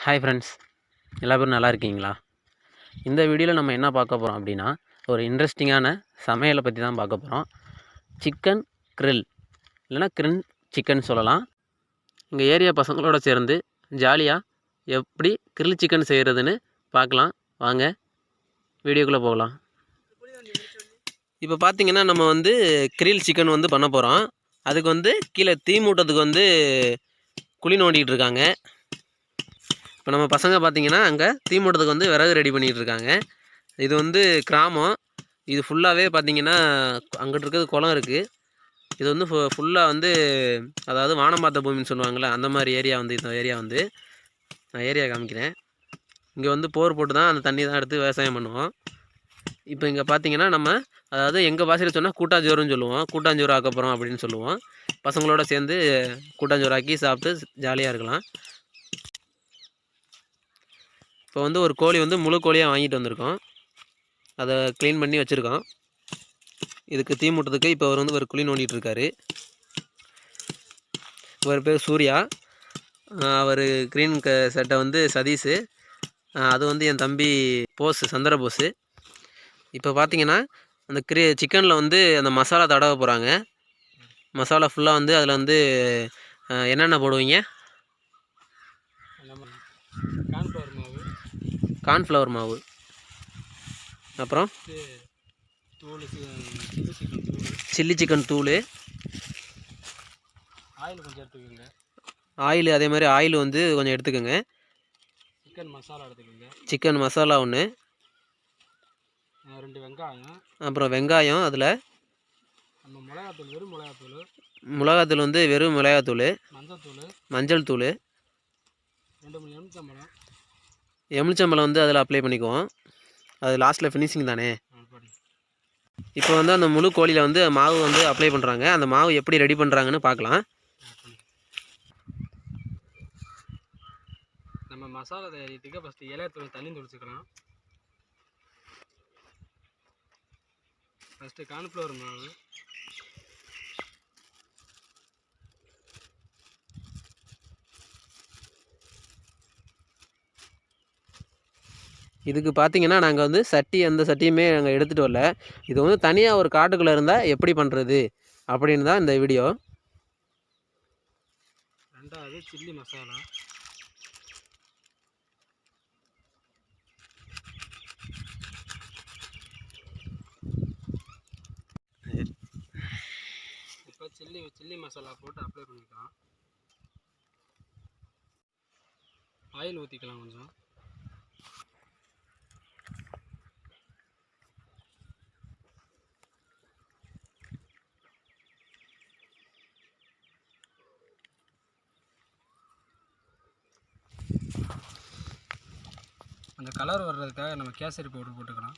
Hi friends, எல்லா பேரும் நல்லா இருக்கீங்களா? இந்த வீடியோவில் நம்ம என்ன பார்க்க போகிறோம் அப்படின்னா, ஒரு இன்ட்ரெஸ்டிங்கான சமையலை பற்றி தான் பார்க்க போகிறோம். சிக்கன் கிரில் இல்லைனா கிரில் சிக்கன் சொல்லலாம். எங்கள் ஏரியா பசங்களோட சேர்ந்து ஜாலியாக எப்படி கிரில் சிக்கன் செய்கிறதுன்னு பார்க்கலாம். வாங்க வீடியோக்குள்ளே போகலாம். இப்போ பார்த்தீங்கன்னா நம்ம கிரில் சிக்கன் பண்ண போகிறோம். அதுக்கு கீழே தீ மூட்டத்துக்கு குழி நோண்டிகிட்டு இருக்காங்க. இப்போ நம்ம பசங்க பார்த்தீங்கன்னா அங்கே தீ மூட்டத்துக்கு விறகு ரெடி பண்ணிகிட்டு இருக்காங்க. இது கிராமம். இது ஃபுல்லாகவே பார்த்தீங்கன்னா அங்கிட்டு இருக்கிறது குளம் இருக்குது. இது ஃபுல்லாக அதாவது வானம் பார்த்த பூமின்னு சொல்லுவாங்கள்ல, அந்த மாதிரி ஏரியா இந்த ஏரியா நான் ஏரியா காமிக்கிறேன். இங்கே போர் போட்டு தான் அந்த தண்ணி தான் எடுத்து விவசாயம் பண்ணுவோம். இப்போ இங்கே பார்த்தீங்கன்னா நம்ம அதாவது எங்கள் பாஷையில் சொன்னால் கூட்டாஞ்சோறுன்னு சொல்லுவோம். கூட்டாஞ்சோறு ஆக்க போகிறோம் அப்படின்னு சொல்லுவோம். பசங்களோட சேர்ந்து கூட்டாஞ்சோறு ஆக்கி சாப்பிட்டு ஜாலியாக இருக்கலாம். இப்போ ஒரு கோழி முழு கோழியாக வாங்கிட்டு வந்திருக்கோம். அதை க்ளீன் பண்ணி வச்சுருக்கோம். இதுக்கு தீ மூட்டத்துக்கு இப்போ அவர் ஒரு குழி நோண்டிகிட்டு இருக்காரு. இவர் பேர் சூர்யா. அவர் க்ரீன் சட்டை சதீஷு. அது என் தம்பி சந்திர போஸு. இப்போ பார்த்தீங்கன்னா அந்த சிக்கனில் அந்த மசாலா தடவை போகிறாங்க. மசாலா ஃபுல்லாக அதில் என்னென்ன போடுவீங்க? கார்ன்ஃப்ளவர் மாவு, அப்புறம் சில்லி சிக்கன் தூள், ஆயில் கொஞ்சம் எடுத்துக்கோங்க. ஆயில் அதே மாதிரி ஆயில் கொஞ்சம் எடுத்துக்கோங்க. சிக்கன் மசாலா எடுத்துக்கோங்க. சிக்கன் மசாலா 1, 2 வெங்காயம், அப்புறம் வெங்காயம், அதில் நம்ம மிளகாத்தூள், வெறும் மிளகாத்தூள், வெறும் மிளகாத்தூள், மஞ்சள் தூள், 2 மூணு எலுமிச்சம்பழம். எலுமிச்சம்பழம் அதில் அப்ளை பண்ணிக்குவோம். அது லாஸ்ட்டில் ஃபினிஷிங் தானே. இப்போ அந்த முழு கோழியில் மாவு அப்ளை பண்ணுறாங்க. அந்த மாவு எப்படி ரெடி பண்ணுறாங்கன்னு பார்க்கலாம். நம்ம மசாலா தயாரிக்கிறதுக்கு ஃபஸ்ட்டு இலையத்தூள் தண்ணி தொளிச்சுக்கலாம். ஃபஸ்ட்டு கார்ன்ஃப்ளவர் மாவு, இதுக்கு பார்த்தீங்கன்னா நாங்கள் சட்டி எந்த சட்டியுமே நாங்கள் எடுத்துகிட்டு வரல. இது தனியாக ஒரு காட்டுக்குள்ளே இருந்தால் எப்படி பண்ணுறது அப்படின்னு தான் இந்த வீடியோ. ரெண்டாவது சில்லி மசாலா, இப்போ சில்லி மசாலா போட்டு அப்ளை பண்ணிக்கலாம். ஆயில் ஊற்றிக்கலாம் கொஞ்சம். அந்த கலர் வர்றதுக்காக நம்ம கேசரி பவுடர் போட்டுக்கலாம்.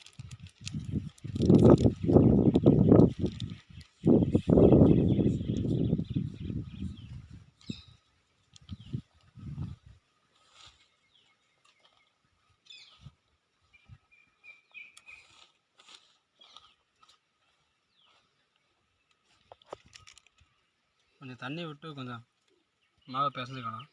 கொஞ்சம் தண்ணி விட்டு கொஞ்சம் மாவை பிசைஞ்சுக்கலாம்.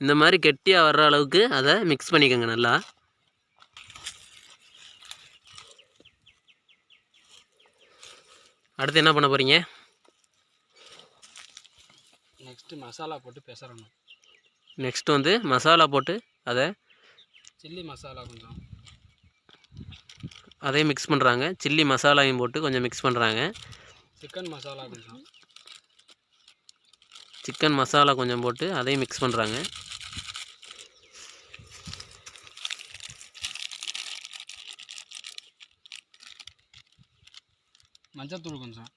இந்த மாதிரி கெட்டியாக வர்ற அளவுக்கு அதை மிக்ஸ் பண்ணிக்கோங்க நல்லா. அடுத்து என்ன பண்ண போகிறீங்க? நெக்ஸ்ட்டு மசாலா போட்டு பெசரணும். நெக்ஸ்ட்டு மசாலா போட்டு அதை சில்லி மசாலா கொஞ்சம் அதையும் மிக்ஸ் பண்ணுறாங்க. சில்லி மசாலாவையும் போட்டு கொஞ்சம் மிக்ஸ் பண்ணுறாங்க. சிக்கன் மசாலா கொஞ்சம் சிக்கன் மசாலா கொஞ்சம் போட்டு அதையும் மிக்ஸ் பண்ணுறாங்க. மஞ்சத்தூள் கொஞ்சம்,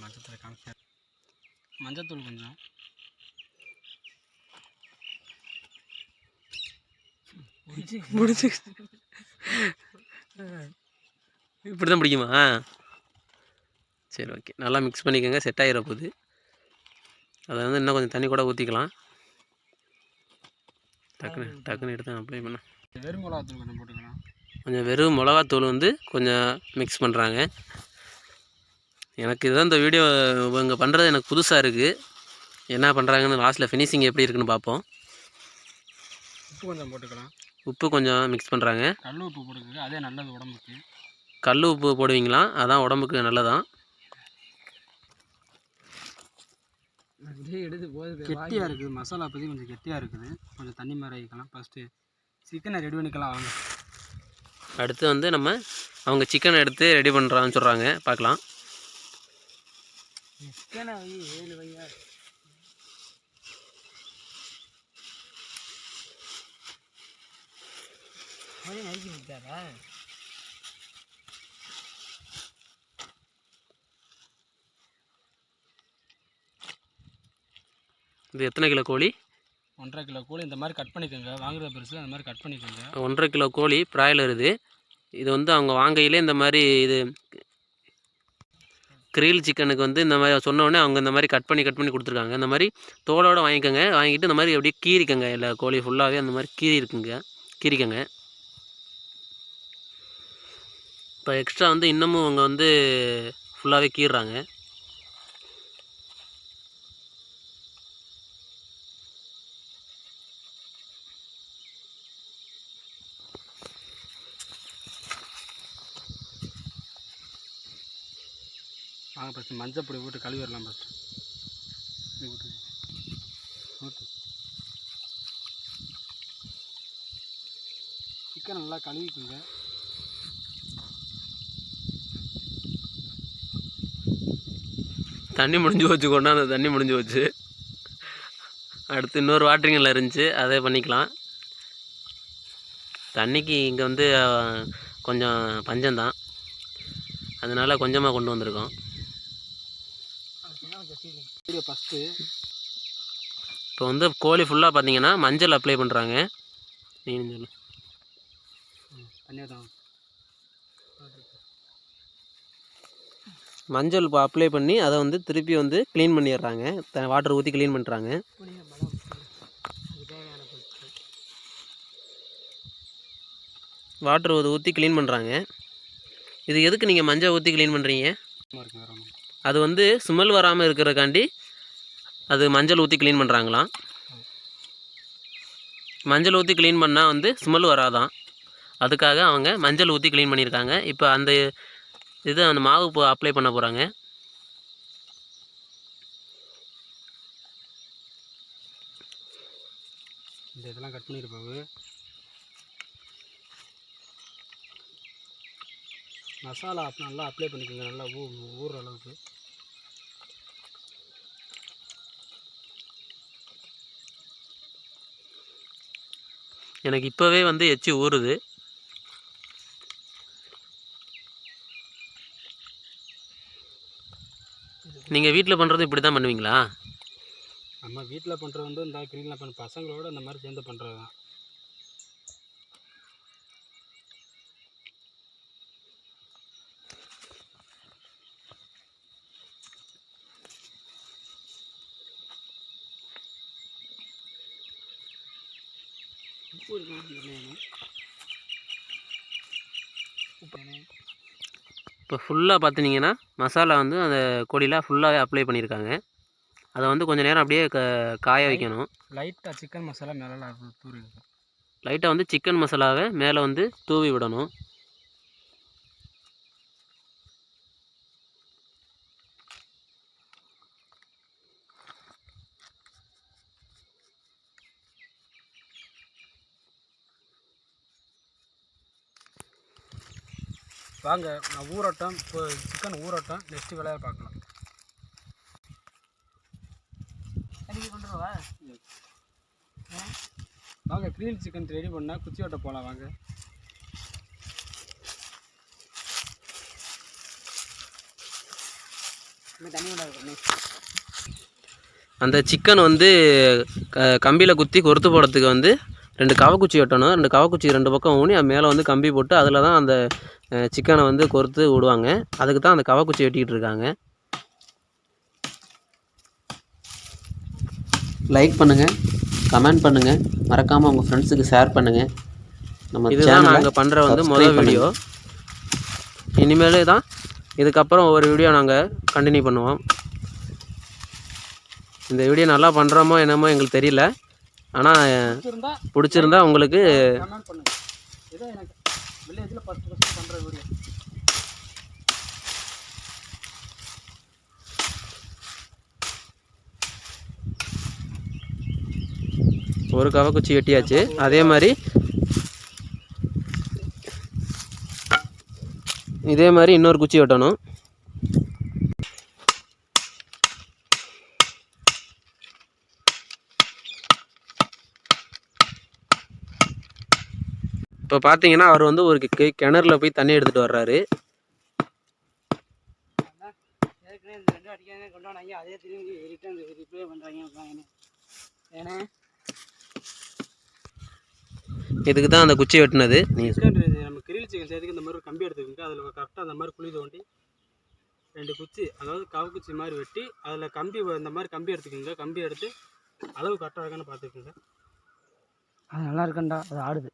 மஞ்சத்தூள் காமிக்க, மஞ்சத்தூள் கொஞ்சம், முடிச்சு இப்படி தான் பிடிக்குமா? சரி ஓகே, நல்லா மிக்ஸ் பண்ணிக்கோங்க, செட் ஆகிற போகுது. அதை வந்து இன்னும் கொஞ்சம் தண்ணி கூட ஊற்றிக்கலாம். டக்குன்னு எடுத்து அப்ளை பண்ண வெறும் மிளகாத்தூள் கொஞ்சம் போட்டுக்கலாம். கொஞ்சம் வெறும் மிளகாத்தூள் வந்து கொஞ்சம் மிக்ஸ் பண்ணுறாங்க. எனக்கு இதுதான் இந்த வீடியோ இவங்க பண்ணுறது எனக்கு புதுசாக இருக்குது. என்ன பண்ணுறாங்கன்னு லாஸ்ட்டில் ஃபினிஷிங் எப்படி இருக்குன்னு பார்ப்போம். உப்பு கொஞ்சம் போட்டுக்கலாம். உப்பு கொஞ்சம் மிக்ஸ் பண்ணுறாங்க. கல் உப்பு போட்டுக்கோங்க, அதே நல்லது உடம்புக்கு. கல் உப்பு போடுவீங்களா? அதான் உடம்புக்கு நல்லதான். கெட்டியாக இருக்குது மசாலா, பற்றி கொஞ்சம் கெட்டியாக இருக்குது. கொஞ்சம் தண்ணி மாதிரி ஆகிக்கலாம். ஃபஸ்ட்டு சிக்கனை ரெடி பண்ணிக்கலாம் வாங்க. அடுத்து வந்து நம்ம அவங்க சிக்கனை எடுத்து ரெடி பண்ணுறான்னு சொல்கிறாங்க, பார்க்கலாம். சிக்கனை வை 7 வையா. நறுக்கி விட்டாரா? இது எத்தனை கிலோ கோழி? 1.5 கிலோ கோழி. இந்த மாதிரி கட் பண்ணிக்கோங்க, வாங்குற பெருசு அந்த மாதிரி கட் பண்ணிக்கோங்க. 1.5 கிலோ கோழி பிராய்லர் இது வந்து அவங்க வாங்கையிலே இந்த மாதிரி இது கிரில் சிக்கனுக்கு வந்து இந்த மாதிரி சொன்னோடனே அவங்க இந்த மாதிரி கட் பண்ணி கொடுத்துருக்காங்க. இந்த மாதிரி தோலோடு வாங்கிக்கோங்க. வாங்கிட்டு இந்த மாதிரி அப்படியே கீறிக்கோங்க. இல்லை கோழி ஃபுல்லாகவே அந்த மாதிரி கீறிக்கோங்க. இப்போ எக்ஸ்ட்ரா வந்து இன்னமும் அவங்க வந்து ஃபுல்லாகவே கீறுறாங்க. வாங்க ஃபஸ்ட்டு மஞ்சள் பொடி போட்டு கழுவி வரலாம். ஃபஸ்ட்டு சிக்கன் நல்லா கழுவிக்குங்க. தண்ணி முடிஞ்சு வச்சு கொண்டாந்து தண்ணி முடிஞ்சு வச்சு அடுத்து இன்னொரு வாட்டரிங்கில் இருந்துச்சு, அதே பண்ணிக்கலாம். தண்ணிக்கு இங்கே வந்து கொஞ்சம் பஞ்சம்தான், அதனால் கொஞ்சமாக கொண்டு வந்திருக்கோம். ஃபஸ்ட்டு இப்போ வந்து கோழி ஃபுல்லாக பார்த்தீங்கன்னா மஞ்சள் அப்ளை பண்ணுறாங்க. நீங்க சொல்லு. மஞ்சள் இப்போ அப்ளை பண்ணி அதை வந்து திருப்பி வந்து க்ளீன் பண்ணிடுறாங்க. வாட்டர் ஊற்றி க்ளீன் பண்ணுறாங்க. வாட்டர் ஊற்றி க்ளீன் பண்ணுறாங்க. இது எதுக்கு நீங்கள் மஞ்சள் ஊற்றி க்ளீன் பண்ணுறீங்க? அது வந்து ஸ்மெல் வராமல் இருக்கிறக்காண்டி அது மஞ்சள் ஊற்றி க்ளீன் பண்ணுறாங்களாம். மஞ்சள் ஊற்றி க்ளீன் பண்ணால் வந்து ஸ்மெல் வராதான், அதுக்காக அவங்க மஞ்சள் ஊற்றி க்ளீன் பண்ணியிருக்காங்க. இப்போ அந்த அந்த மாவு இப்போ அப்ளை பண்ண போகிறாங்க. இந்த இதெல்லாம் கட் பண்ணியிருப்பாங்க. மசாலா நல்லா அப்ளை பண்ணிக்கோங்க, நல்லா ஊறுற அளவுக்கு. எனக்கு இப்போவே வந்து எச்சி ஊறுது. நீங்கள் வீட்டில் பண்ணுறது இப்படி தான் பண்ணுவீங்களா? நம்ம வீட்டில் பண்ணுறது வந்து இந்த க்ரீனில் பண்ண பசங்களோட இந்த மாதிரி சேர்ந்து பண்ணுறது தான். இப்போ ஃபுல்லாக பார்த்திங்கன்னா மசாலா வந்து அந்த கோழியில் ஃபுல்லாகவே அப்ளை பண்ணியிருக்காங்க. அதை வந்து கொஞ்சம் நேரம் அப்படியே காய வைக்கணும். லைட்டாக சிக்கன் மசாலா மேலே தூவி, லைட்டாக வந்து சிக்கன் மசாலாவை மேலே வந்து தூவி விடணும். வாங்க நான் ஊறட்டும். இப்போ சிக்கன் ஊறட்டும், நெக்ஸ்ட்டு வேலையை பார்க்கலாம். வாங்க க்ரீன் சிக்கன் ரெடி பண்ணால் குச்சி ஓட்ட போகலாம். வாங்க அந்த சிக்கன் வந்து கம்பியில் குத்தி கொறுத்து போடுறதுக்கு வந்து 2 கவக்குச்சி வெட்டணும். 2 கவக்குச்சி 2 பக்கம் ஊனி அது மேலே வந்து கம்பி போட்டு அதில் தான் அந்த சிக்கனை வந்து கொறுத்து விடுவாங்க. அதுக்கு தான் அந்த கவக்குச்சி வெட்டிக்கிட்டு இருக்காங்க. லைக் பண்ணுங்கள், கமெண்ட் பண்ணுங்கள், மறக்காமல் உங்கள் ஃப்ரெண்ட்ஸுக்கு ஷேர் பண்ணுங்கள். நம்ம இதுதான் நாங்கள் பண்ணுற வந்து முதல் வீடியோ. இனிமேல் தான் இதுக்கப்புறம் ஒவ்வொரு வீடியோ நாங்கள் கண்டினியூ பண்ணுவோம். இந்த வீடியோ நல்லா பண்ணுறோமோ என்னமோ எங்களுக்கு தெரியல. ஆனால் பிடிச்சிருந்தா உங்களுக்கு கமெண்ட் பண்ணுங்கள். இதான் எனக்கு வில்லேஜில் ஃபஸ்ட்டு பண்ணுற வீடியோ. ஒரு கவக்குச்சி வெட்டியாச்சு. அதே மாதிரி இதே மாதிரி இன்னொரு குச்சி வெட்டணும். இப்போ பார்த்தீங்கன்னா அவர் வந்து ஒரு கிணறுல போய் தண்ணி எடுத்துகிட்டு வர்றாரு. அதே திரும்பி ரிட்டர்ன் ரிப்ளை பண்ணுறாங்க. ஏன்னா இதுக்கு தான் அந்த குச்சி வெட்டினது. நம்ம கிரில் சிக்கன் செய்யறதுக்கு இந்த மாதிரி ஒரு கம்பி எடுத்துக்கோங்க. அதில் கரெக்டாக அந்த மாதிரி குழி தோண்டி 2 குச்சி, அதாவது கவக்குச்சி மாதிரி வெட்டி அதில் கம்பி இந்த மாதிரி கம்பி எடுத்துக்கோங்க. கம்பி எடுத்து அளவு கரெக்டாக இருக்கான்னு பார்த்துக்கோங்க. அது நல்லா இருக்கண்டா, அது ஆடுது.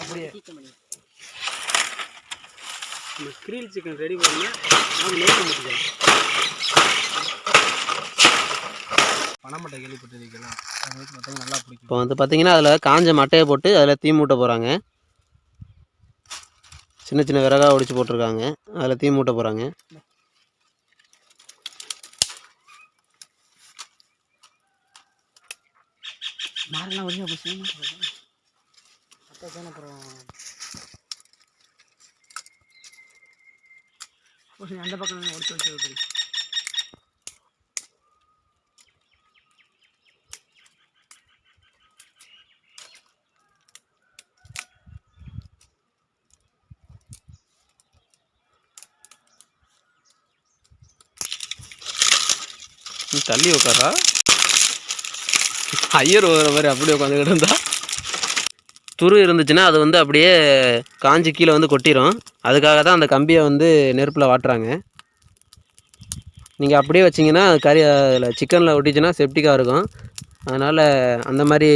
அப்படியே நம்ம கிரில் சிக்கன் ரெடி பண்ணி நாங்கள் நோக்கி முடிக்கலாம். பனமட்டை கேள்விப்பட்டிருக்கலாம். அதை வச்சு பார்த்தீங்கன்னா நல்லா பிடிக்கும். இப்போ வந்து பார்த்தீங்கன்னா அதில் காஞ்ச மட்டையை போட்டு அதில் தீ மூட்ட போகிறாங்க. சின்ன சின்ன விறகாக ஒடிச்சு போட்டிருக்காங்க. அதில் தீ மூட்ட போகிறாங்க. மாறலாம் வழியாக போச்சு. அப்புறம் அந்த பக்கம் ஒடிச்சு வச்சு தள்ளி உட்காரா ஐயர் வர மாதிரி அப்படியே உட்காந்துக்கிட்டு இருந்தா. துரு இருந்துச்சுன்னா அது வந்து அப்படியே காஞ்சி கீழே வந்து கொட்டிடும். அதுக்காக தான் அந்த கம்பியை வந்து நெருப்பில் வாட்டுறாங்க. நீங்கள் அப்படியே வச்சிங்கன்னா கறி அதில் சிக்கனில் ஒட்டிச்சுன்னா செப்டிக்காக இருக்கும். அதனால் அந்த மாதிரி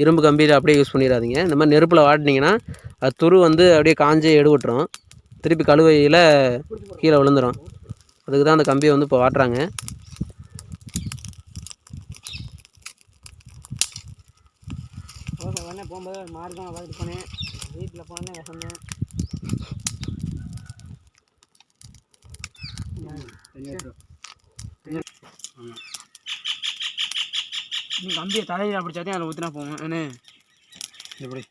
இரும்பு கம்பியில் அப்படியே யூஸ் பண்ணிடாதீங்க. இந்த மாதிரி நெருப்பில் வாட்டினீங்கன்னா அது துரு வந்து அப்படியே காஞ்சி எடுவிட்டுரும். திருப்பி கழுவையில் கீழே விழுந்துடும். அதுக்கு தான் அந்த கம்பியை வந்து இப்போ வாட்டுறாங்க. உடனே போகும்போது மார்க்கம் பார்த்துட்டு போனேன். வீட்டில் போனேன் சொன்னேன். நீ கம்பியை தலையில் பிடிச்சாதே அதில் ஊற்றினா போவோம். என்ன எப்படி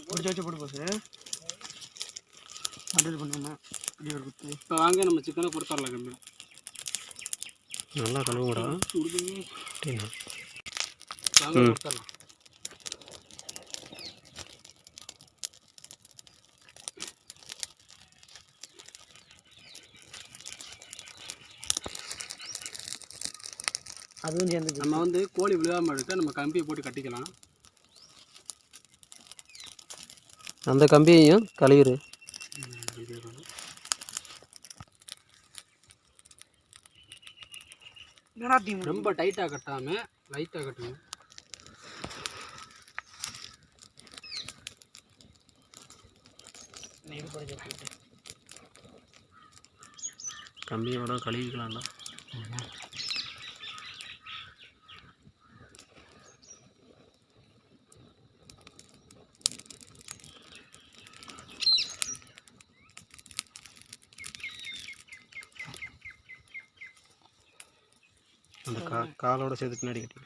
பிடிச்சி வச்சு போட்டு போச்சு அட்ஜஸ்ட் பண்ணுவோம்மா. இப்படி ஒரு குத்து. இப்போ வாங்க நம்ம சிக்கனை கொடுத்துடலாம். கம்பி நல்லா கழுவுடா. கொடுத்துடலாம். அதுவும் சேர்ந்து நம்ம வந்து கோழி விழுகாமல் எடுக்க நம்ம கம்பியை போட்டு கட்டிக்கலாம். அந்த கம்பியையும் கழுவிடு. ரொம்ப டைட்டாக கட்டாமல் லைட்டாக கட்டுங்க. கம்பியோட கழுவிக்கலாம்டா. அந்த காலோட சேர்த்து பின்னாடி கட்டி.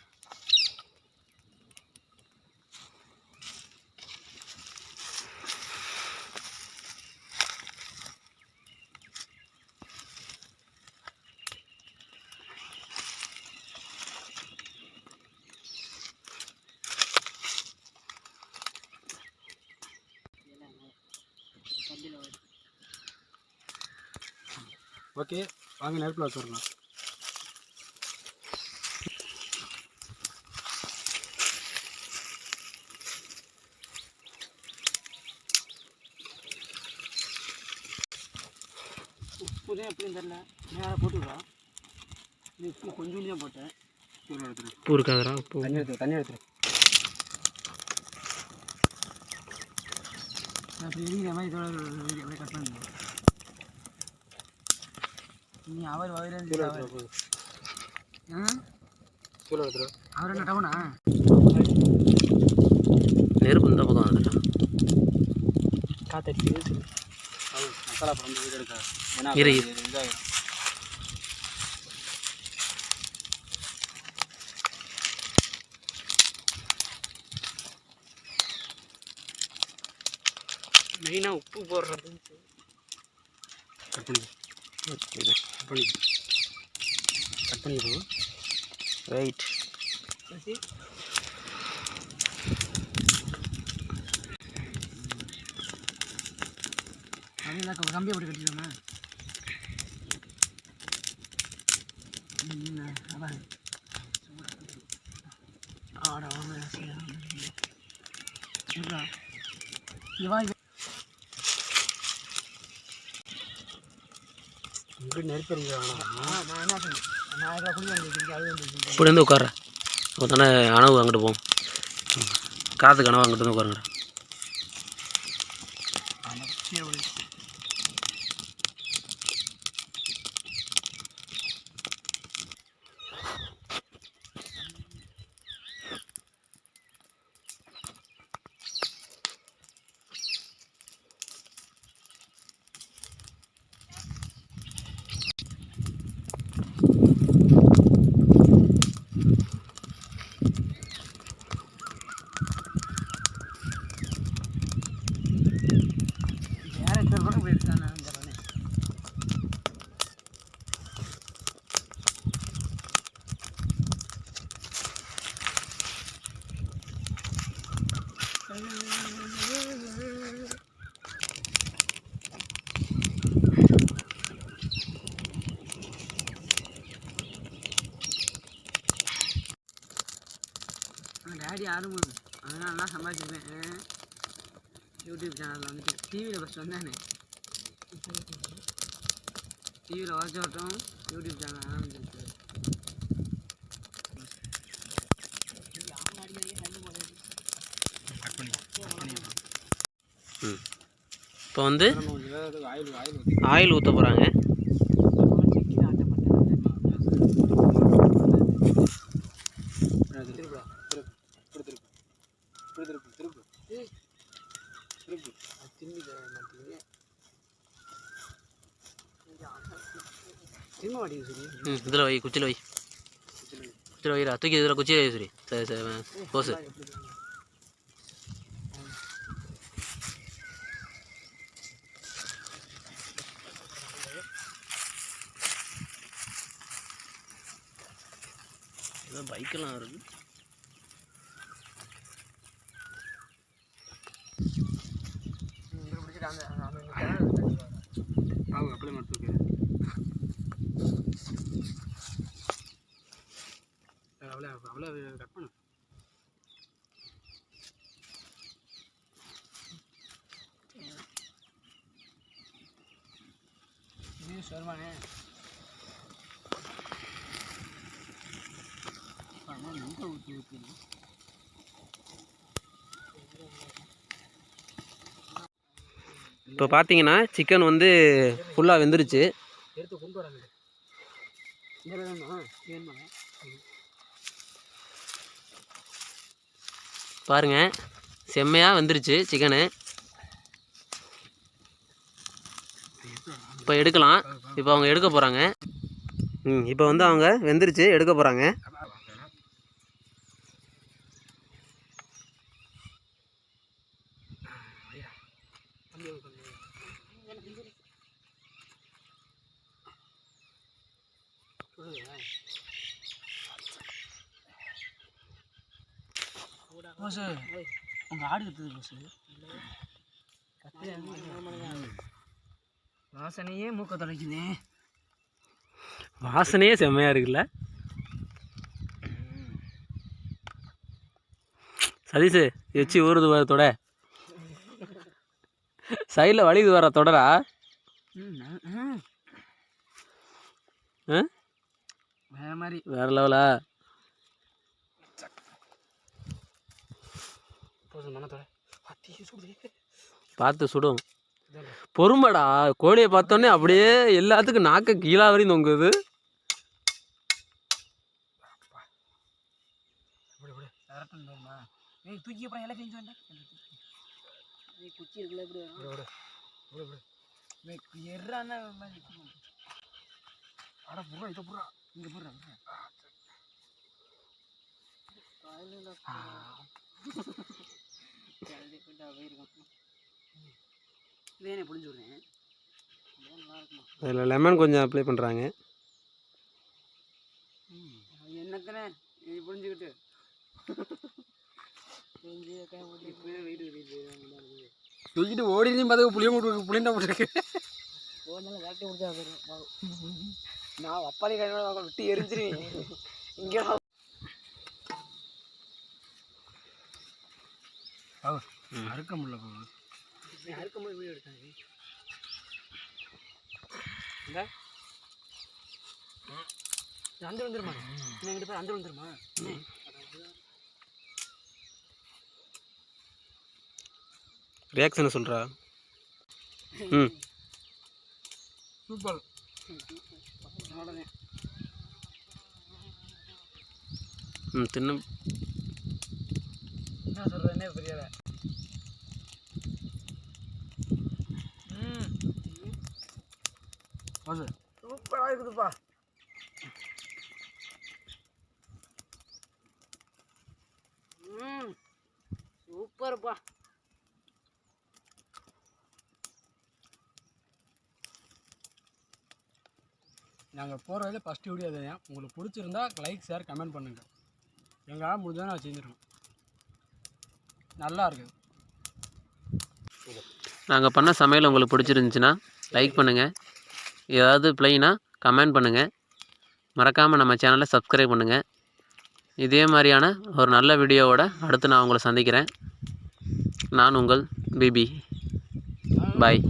ஓகே, வாங்க நெருப்பில் வச்சுருக்கலாம். உப்பு தான் எப்படின்னு தெரில, நேராக போட்டுக்கலாம். இது உப்பு கொஞ்சம் தான் போட்டேன். உப்பு இருக்காதுடா, உப்பு. தண்ணி எடுத்துரு. அப்படி இருக்கிற மாதிரி இதோட அப்படியே கட் பண்ணணும். நீ அவர் அவர் அவர் என்ன டவுனா நெருப்பு இந்த பக்கம் வந்துட்டா காத்தடிச்சு மசாலா படம் வீடு எடுக்க ஏன்னா இதாகிடும். மெயினாக உப்பு போடுறது. கட் பண்ணிக்கோ. ரைட். அதெல்லாம் கம்பி அப்படி கட்டிடுவோமே. அதான் இப்படி வந்து உட்கார அப்போ தானே அணவு அங்கிட்டு போகும். காற்று கனவு அங்கிட்டு வந்து உட்காருங்கடா. டேடி ஆடும்போது அதனால நல்லா சம்பாதிச்சிருக்கேன். யூடியூப் சேனலில் வந்துட்டு டிவியில் ஃபஸ்ட் வந்தானே, டிவியில் வாட்ச் ஆகட்டும் யூடியூப் சேனல் ஆரம்பிச்சிருக்கு. இப்போ வந்து ஆயில் ஊற்ற போகிறாங்க. இதில் வை, குச்சியில் வை, குச்சியில் வைடா, தூக்கி இதில் குச்சி வை. சரி சரி சரி போசு. பைக்கெல்லாம் வருது. அப்படியே மட்டும் அவ்வளோ கட் பண்ணு. வருமானே இப்போ பார்த்தீங்கன்னா சிக்கன் வந்து ஃபுல்லாக வெந்துருச்சு. எடுத்து கொண்டு வராங்க. பாருங்க, செம்மையாக வெந்துருச்சு சிக்கனு. இப்போ எடுக்கலாம். இப்போ அவங்க எடுக்க போகிறாங்க. இப்போ வந்து அவங்க வெந்துருச்சு, எடுக்க போகிறாங்க. போசு உங்கள் ஆடு கட்டுது போசு. வாசனையே மூக்க தொலைக்குது. வாசனையே செம்மையாக இருக்குல்ல சதீஷு எச்சி ஊறுது வர தொட சைடில் வலிது வர தொடரா வேறு மாதிரி வேற லெவலா பார்த்து சுடும் பொறுமடா கோழியை பார்த்தோன்னே அப்படியே எல்லாத்துக்கும் நாக்க கீழா வரையும் தொங்குது தூக்கி அப்புறம் எல்லாம் செஞ்சு வேண்டாம் குச்சி இருக்குல்ல எப்படி எறான அட புறா இதை புறா இங்கே புறா வேணே புளிஞ்சு விடுறேன் அதில் லெமன் கொஞ்சம் அப்ளை பண்ணுறாங்க என்னக்கண்ணே நீ புரிஞ்சுக்கிட்டு தூக்கிட்டு ஓடிலையும் பார்த்து புளிய மூட்டு புளியண்டா போட்டுருக்கு வேட்டை முடிச்சா நான் அப்பாலே கையோட விட்டு எரிஞ்சிருவேன் இங்கே அறுக்க முடியல அறுக்க முடிய வீடியோ எடுத்தாங்க இந்த அந்த வந்துருமா என்கிட்ட போய் அந்த வந்துருமா ரியாக்ஷனை சொல்கிறா ம் சூப்பர் ம் தின்னு என்ன சொல்கிறேன்னே புரியலை சூப்பராக இருக்குதுப்பா சூப்பர்ப்பா நாங்கள் போகிற வழியில் ஃபஸ்ட்டு வீடியோ அதுதான் உங்களுக்கு பிடிச்சிருந்தா லைக் ஷேர் கமெண்ட் பண்ணுங்கள் எங்களால் முடிஞ்சால் நான் செஞ்சுருக்கோம் நல்லா இருக்குது நாங்கள் பண்ண சமையல் உங்களுக்கு பிடிச்சிருந்துச்சின்னா லைக் பண்ணுங்கள் ஏதாவது ப்ளைனாக கமெண்ட் பண்ணுங்கள் மறக்காமல் நம்ம சேனலை சப்ஸ்கிரைப் பண்ணுங்கள் இதே மாதிரியான ஒரு நல்ல வீடியோவோட அடுத்து நான் உங்களை சந்திக்கிறேன் நான் உங்கள் பிபி பாய்